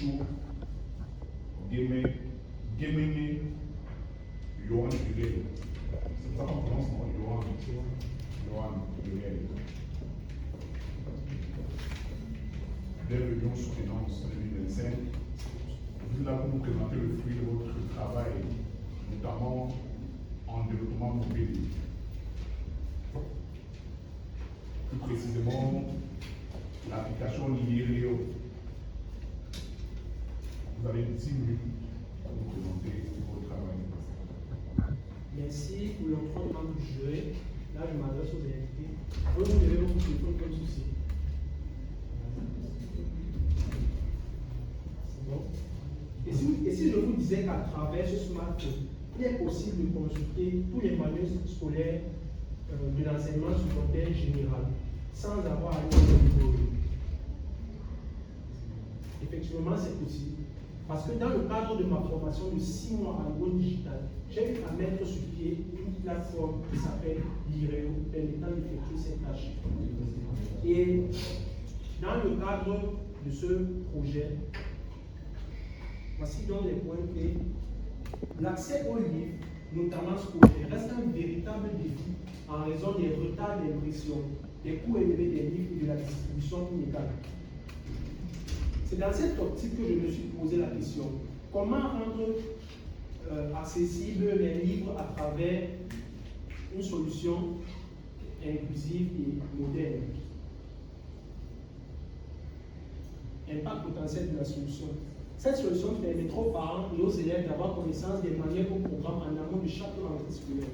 show gaming Johan Guerrero. C'est ça qu'on prononce, non? Johan Guerrero. Bienvenue sous finance 2025. Vous êtes là pour nous présenter le fruit de votre travail, notamment en développement mobile. Plus précisément, l'application Lireo. Vous avez 10 minutes pour nous présenter votre travail. Merci pour l'entrée du jeu. Là, je m'adresse aux invités. Vous devez vous téléphone comme ceci. C'est bon. Et si je vous disais qu'à travers ce smartphone, il est possible de consulter tous les manuels scolaires de l'enseignement secondaire général sans avoir à aller au niveau. Effectivement, c'est possible. Parce que dans le cadre de ma formation de 6 mois en gros digital, j'ai eu à mettre sur pied une plateforme qui s'appelle Lireo, permettant d'effectuer ces tâches. Et dans le cadre de ce projet, voici donc les points clés. L'accès aux livres, notamment scolaires, reste un véritable défi en raison des retards d'impression, des coûts élevés des livres et de la distribution inégale. C'est dans cette optique que je me suis posé la question, comment rendre accessibles les livres à travers une solution inclusive et moderne. Impact potentiel de la solution. Cette solution permettra aux parents et aux élèves d'avoir connaissance des manuels au programme en amont de chaque rentrée scolaire.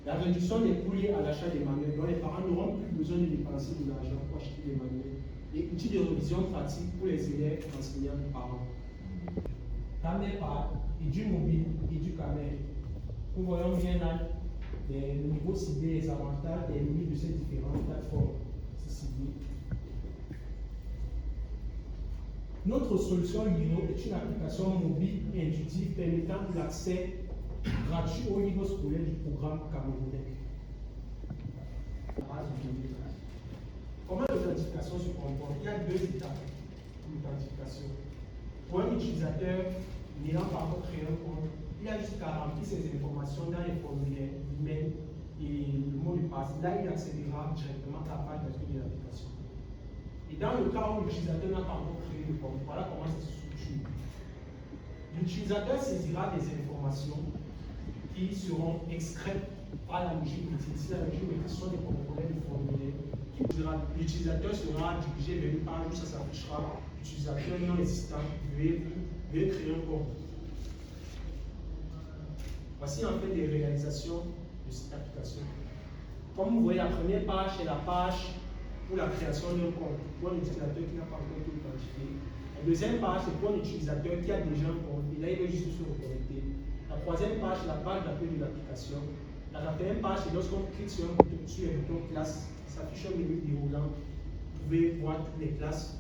La réduction des coûts liés à l'achat des manuels, dont les parents n'auront plus besoin de dépenser de l'argent pour acheter des manuels. Et outils de révision pratique pour les élèves, enseignants et parents. Caméra, et du mobile et du caméra. Nous voyons bien là le niveau ciblé, les avantages et les limites de ces différentes plateformes. C'est ciblé. Notre solution Lireo est une application mobile et intuitive permettant l'accès gratuit au niveau scolaire du programme camerounais. Comment l'authentification se comporte? Il y a 2 étapes pour l'authentification. Pour un utilisateur n'ayant pas encore créé un compte, il a juste qu'à remplir ses informations dans les formulaires, l'email et le mot de passe. Là, il accédera directement à la page d'accueil de l'application. Et dans le cas où l'utilisateur n'a pas encore créé le compte, voilà comment ça se structure. L'utilisateur saisira des informations qui seront extraites par la logique métier. Si la logique métier sont des composants du formulaire, l'utilisateur sera dirigé vers une page où ça s'affichera utilisateur non existant, veuillez créer un compte. Voici en fait les réalisations de cette application. Comme vous voyez, la première page est la page pour la création d'un compte pour un utilisateur qui n'a pas encore été identifié. La deuxième page, c'est pour un utilisateur qui a déjà un compte et là il veut juste se reconnecter. La troisième page, c'est la page d'accueil de l'application. La quatrième page, c'est lorsqu'on clique sur un bouton, sur le bouton classe, s'affiche un menu déroulant. Vous pouvez voir toutes les classes.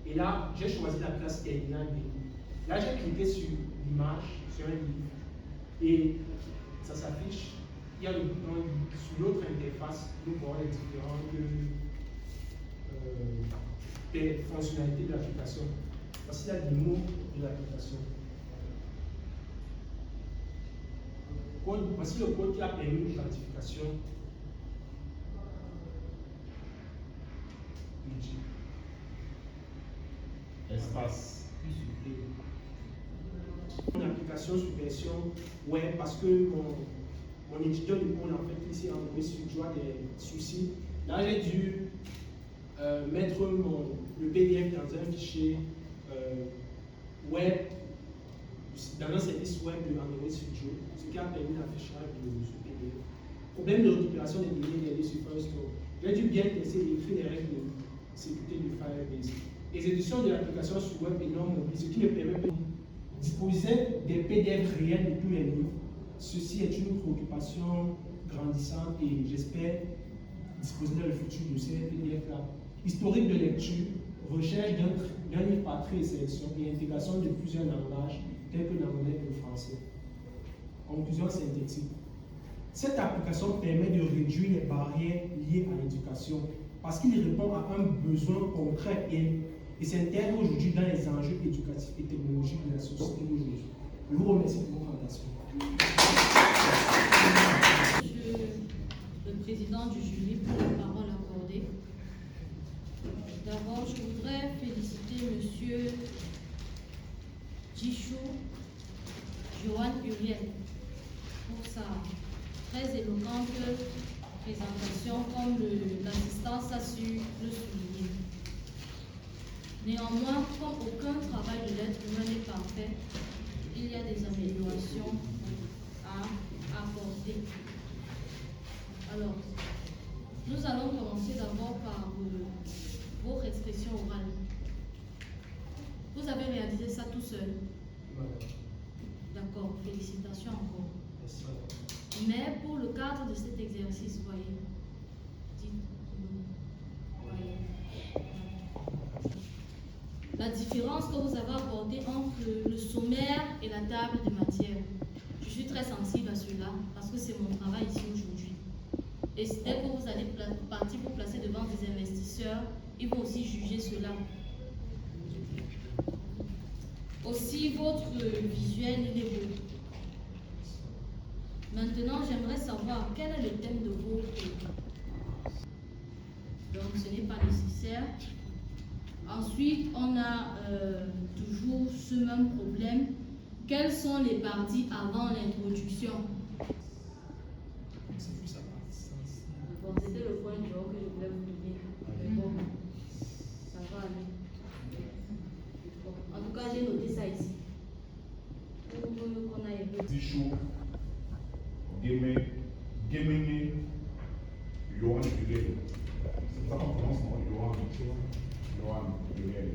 Et là, j'ai choisi la classe terminale B. Là, j'ai cliqué sur l'image, sur un livre. Et ça s'affiche. Il y a le bouton sur l'autre interface. Nous voyons les différentes fonctionnalités de l'application. Voici la démo de l'application. Voici le code qui a permis l'identification. Espace. Une application sur version web parce que mon éditeur de code en fait ici en Studio a des soucis. Là j'ai dû mettre le PDF dans un fichier web, dans un service web de Android Studio, ce qui a permis l'affichage de ce PDF. Problème de récupération des données liées sur Firestore. J'ai dû bien tester et écrire les règles de sécurité de Firebase. Exécution de l'application sur web et non mobile, ce qui me permet de disposer des PDF réels de tous les livres. Ceci est une préoccupation grandissante et j'espère disposer dans le futur de ces PDF-là. Historique de lecture, recherche d'un livre par trait et sélection et intégration de plusieurs langages tels que l'anglais et le français. Conclusion synthétique. Cette application permet de réduire les barrières liées à l'éducation parce qu'il répond à un besoin concret et et s'intègre aujourd'hui dans les enjeux éducatifs et technologiques de la société d'aujourd'hui. Je vous remercie pour votre attention. Monsieur le président du jury pour la parole accordée. D'abord, je voudrais féliciter Monsieur Djichou Johan Uriel pour sa très éloquente présentation, comme l'assistance a su le souligner. Néanmoins, comme aucun travail de l'être humain n'est parfait, il y a des améliorations à apporter. Alors, nous allons commencer d'abord par votre expression orale. Vous avez réalisé ça tout seul? D'accord, félicitations encore. Merci. Mais pour le cadre de cet exercice, voyez, dites-nous, voyez. La différence que vous avez apportée entre le sommaire et la table de matière. Je suis très sensible à cela parce que c'est mon travail ici aujourd'hui. Et dès que vous allez partir pour placer devant des investisseurs, ils vont aussi juger cela. Aussi, votre visuel, il est beau. Maintenant, j'aimerais savoir quel est le thème de votre... Donc, ce n'est pas nécessaire. Ensuite, on a toujours ce même problème. Quelles sont les parties avant l'introduction? C'est plus ça. Bon, c'était le point de que je voulais vous dire. Mais bon, ça va aller. Bon, en tout cas, j'ai noté ça ici. Pour qu'on aille un peu. Djichou Gemene Johan Uriel. C'est ça qu'on prononce, non? Johan Uriel.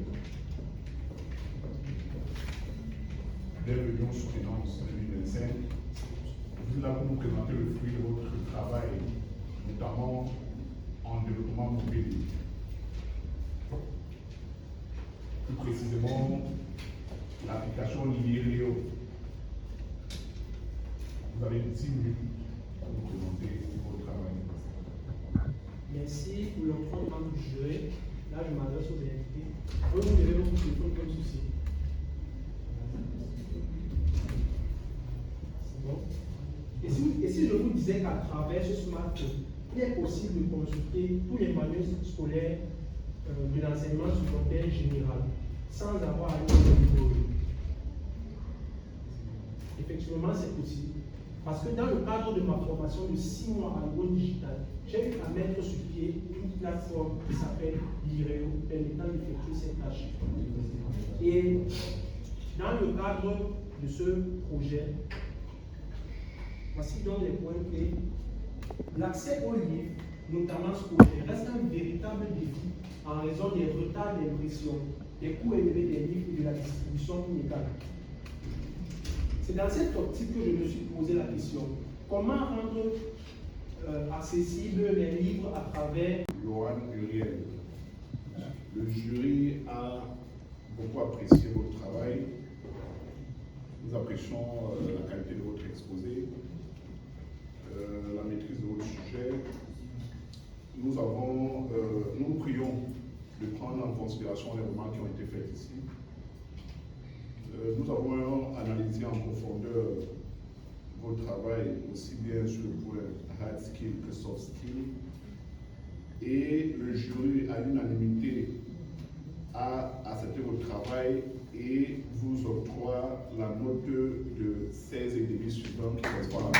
Bienvenue en soutenance 2025. Vous êtes là pour nous présenter le fruit de votre travail, notamment en développement mobile. Plus précisément, l'application Liréo. Vous avez 10 minutes pour nous présenter votre travail. Merci pour l'entrée du jury. Là, je m'adresse aux invités. Vous devez vous téléphone comme ceci. C'est bon? Et si je vous disais qu'à travers ce smartphone, il est possible de consulter tous les manuels scolaires de l'enseignement secondaire général sans avoir à aller au niveau. Effectivement, c'est possible. Parce que dans le cadre de ma formation de 6 mois à l'Agro Digital, j'ai eu à mettre sur pied une plateforme qui s'appelle Liréo, permettant d'effectuer cette tâche. Et dans le cadre de ce projet, voici donc les points clés. L'accès aux livres, notamment scolaires, reste un véritable défi en raison des retards d'impression, des coûts élevés des livres et de la distribution inégale. C'est dans cette optique que je me suis posé la question. Comment rendre accessibles les livres à travers... Johan Uriel. Le jury a beaucoup apprécié votre travail. Nous apprécions la qualité de votre exposé, la maîtrise de votre sujet. Nous vous prions de prendre en considération les remarques qui ont été faites ici. Nous avons analysé en profondeur votre travail, aussi bien sur le point hard skill que soft skill. Et le jury, à l'unanimité, a accepté votre travail et vous octroie la note de 16,5 suivante qui correspond à la